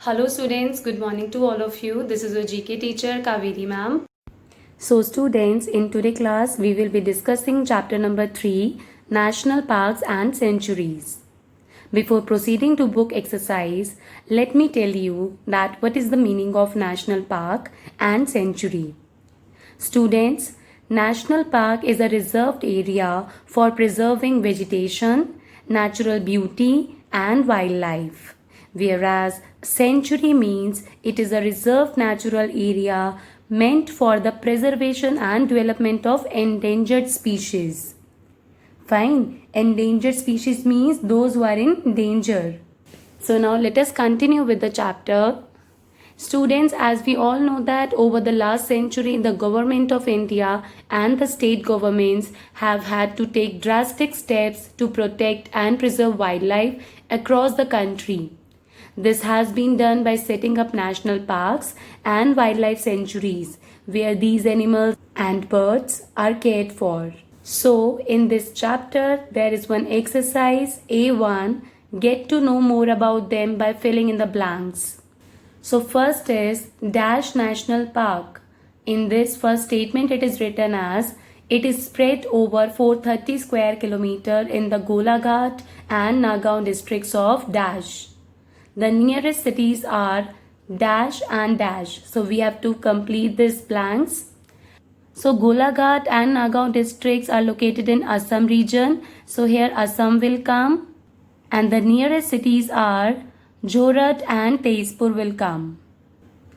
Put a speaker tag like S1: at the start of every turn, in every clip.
S1: Hello students, good morning to all of you. This is your GK teacher Kaveri ma'am. So students, in today class we will be discussing chapter number 3, National Parks and Sanctuaries. Before proceeding to book exercise, let me tell you that what is the meaning of National Park and Sanctuary. Students, National Park is a reserved area for preserving vegetation, natural beauty and wildlife. Whereas sanctuary means it is a reserved natural area meant for the preservation and development of endangered species. Fine. Endangered species means those who are in danger. So now let us continue with the chapter. Students, as we all know that over the last century, the government of India and the state governments have had to take drastic steps to protect and preserve wildlife across the country. This has been done by setting up national parks and wildlife sanctuaries where these animals and birds are cared for. So, in this chapter, there is one exercise A1. Get to know more about them by filling in the blanks. So, first is Dash National Park. In this first statement, it is written as it is spread over 430 square kilometer in the Golaghat and Nagaon districts of Dash. The nearest cities are Dash and Dash. So we have to complete these blanks. So Golaghat and Nagaon districts are located in Assam region. So here Assam will come. And the nearest cities are Jorhat and Tezpur will come.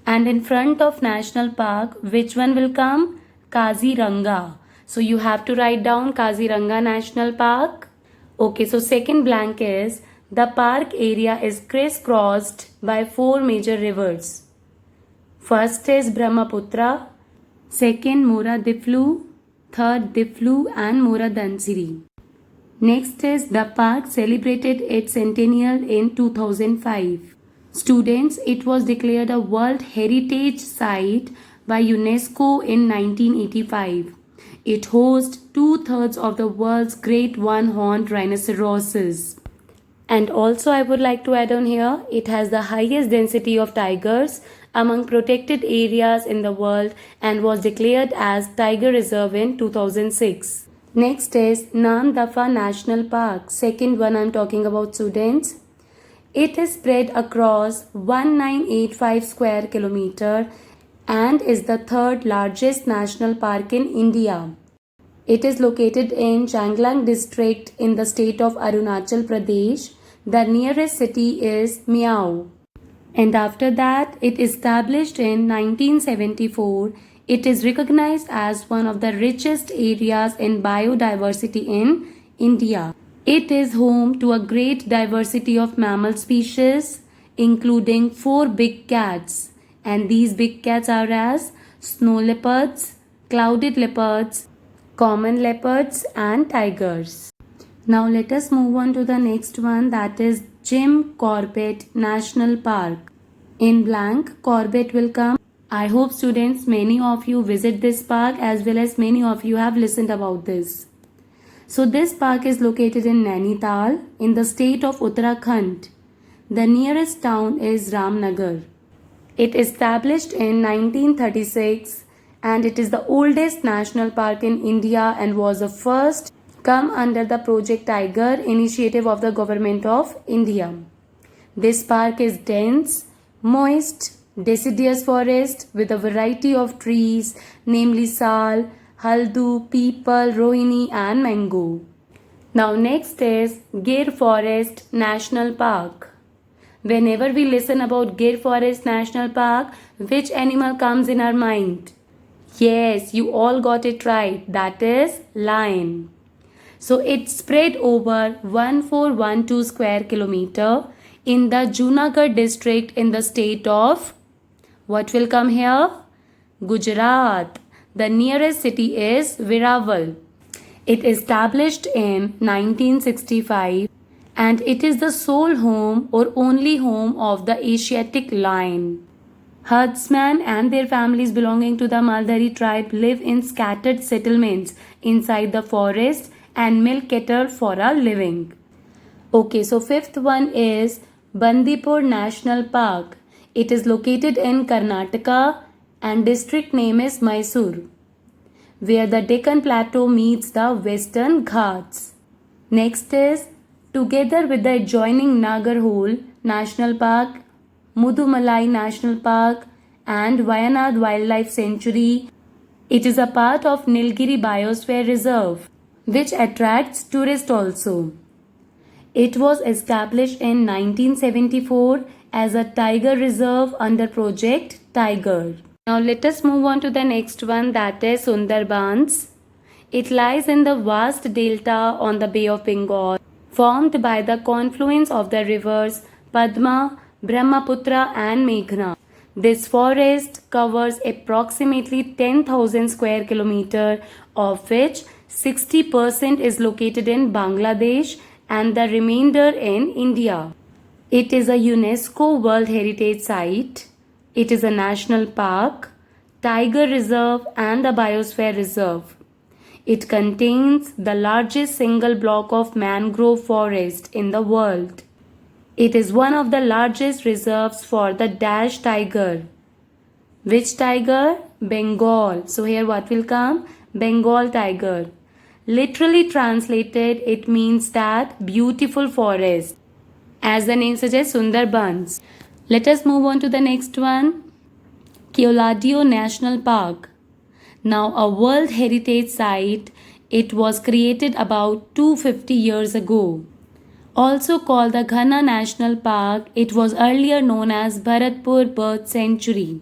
S1: And in front of National Park, which one will come? Kaziranga. So you have to write down Kaziranga National Park. Okay, so second blank is the park area is crisscrossed by 4 major rivers. First is Brahmaputra, second Mora Diflu, third Diflu and Mora Dansiri. Next is the park celebrated its centennial in 2005. Students, it was declared a World Heritage Site by UNESCO in 1985. It hosts 2/3 of the world's great one-horned rhinoceroses. And also I would like to add on here, it has the highest density of tigers among protected areas in the world and was declared as Tiger Reserve in 2006. Next is Namdapha National Park. Second one I'm talking about, students. It is spread across 1985 square kilometer and is the third largest national park in India. It is located in Changlang district in the state of Arunachal Pradesh. The nearest city is Miao. And after that, it established in 1974. It is recognized as one of the richest areas in biodiversity in India. It is home to a great diversity of mammal species, including 4 big cats. And these big cats are as snow leopards, clouded leopards, common leopards and tigers. Now let us move on to the next one, that is Jim Corbett National Park. In blank, Corbett will come. I hope students, many of you visit this park as well as many of you have listened about this. So this park is located in Nainital in the state of Uttarakhand. The nearest town is Ramnagar. It established in 1936 and it is the oldest national park in India and was the first come under the Project Tiger initiative of the government of India. This park is dense, moist, deciduous forest with a variety of trees, namely sal, haldu, peepal, rohini and mango. Now next is Gir Forest National Park. Whenever we listen about Gir Forest National Park, which animal comes in our mind? Yes, you all got it right. That is lion. So it spread over 1412 square kilometer in the Junagadh district in the state of, what will come here? Gujarat. The nearest city is Veeraval. It established in 1965 and it is the sole home or only home of the Asiatic lion. Herdsmen and their families belonging to the Maldari tribe live in scattered settlements inside the forest and milk cattle for a living. Okay, so fifth one is Bandipur National Park. It is located in Karnataka and district name is Mysore, where the Deccan Plateau meets the Western Ghats. Next is, together with the adjoining Nagarhole National Park, Mudumalai National Park and Wayanad Wildlife Sanctuary, it is a part of Nilgiri Biosphere Reserve, which attracts tourists also. It was established in 1974 as a tiger reserve under Project Tiger. Now let us move on to the next one, that is Sundarbans. It lies in the vast delta on the Bay of Bengal, formed by the confluence of the rivers Padma, Brahmaputra and Meghna. This forest covers approximately 10,000 square kilometers, of which 60% is located in Bangladesh and the remainder in India. It is a UNESCO World Heritage Site. It is a national park, tiger reserve and a biosphere reserve. It contains the largest single block of mangrove forest in the world. It is one of the largest reserves for the Dash tiger. Which tiger? Bengal. So here what will come? Bengal tiger. Literally translated, it means that beautiful forest. As the name suggests, Sundarbans. Let us move on to the next one. Keoladeo National Park. Now a World Heritage Site, it was created about 250 years ago. Also called the Ghana National Park, it was earlier known as Bharatpur Bird Sanctuary.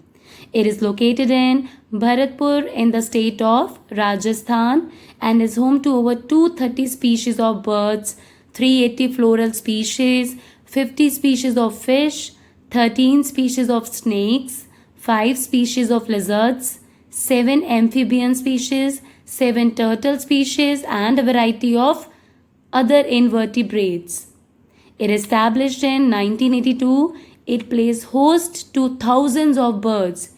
S1: It is located in Bharatpur in the state of Rajasthan and is home to over 230 species of birds, 380 floral species, 50 species of fish, 13 species of snakes, 5 species of lizards, 7 amphibian species, 7 turtle species and a variety of other invertebrates. It established in 1982, it plays host to thousands of birds.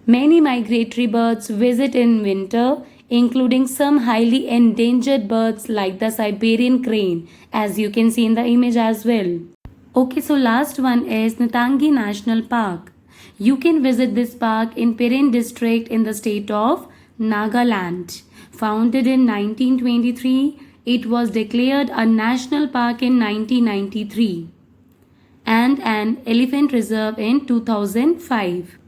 S1: Many migratory birds visit in winter, including some highly endangered birds like the Siberian crane, as you can see in the image as well. Okay, so last one is Natangi National Park. You can visit this park in Pirin district in the state of Nagaland. Founded in 1923, it was declared a national park in 1993 and an elephant reserve in 2005.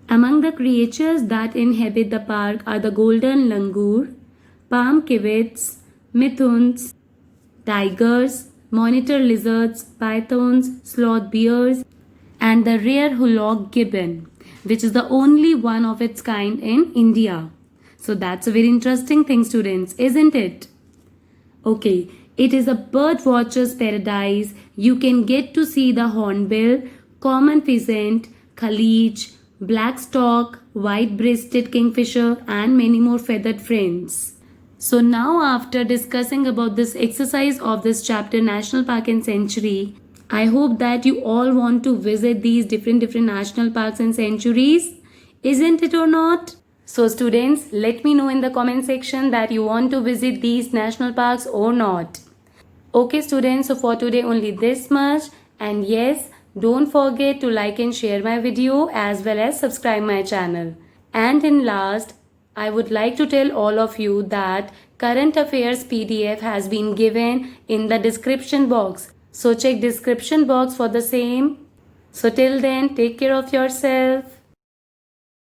S1: Among the creatures that inhabit the park are the golden langur, palm civets, mithuns, tigers, monitor lizards, pythons, sloth bears, and the rare hulok gibbon, which is the only one of its kind in India. So that's a very interesting thing, students, isn't it? Okay, it is a bird watcher's paradise. You can get to see the hornbill, common pheasant, khalich, black-stork, white-breasted kingfisher and many more feathered friends. So now after discussing about this exercise of this chapter National Park and Sanctuary, I hope that you all want to visit these different national parks and sanctuaries. Isn't it or not? So students, let me know in the comment section that you want to visit these national parks or not. Okay students, so for today only this much. And yes, don't forget to like and share my video as well as subscribe my channel. And in last, I would like to tell all of you that current affairs PDF has been given in the description box. So check description box for the same. So till then, take care of yourself.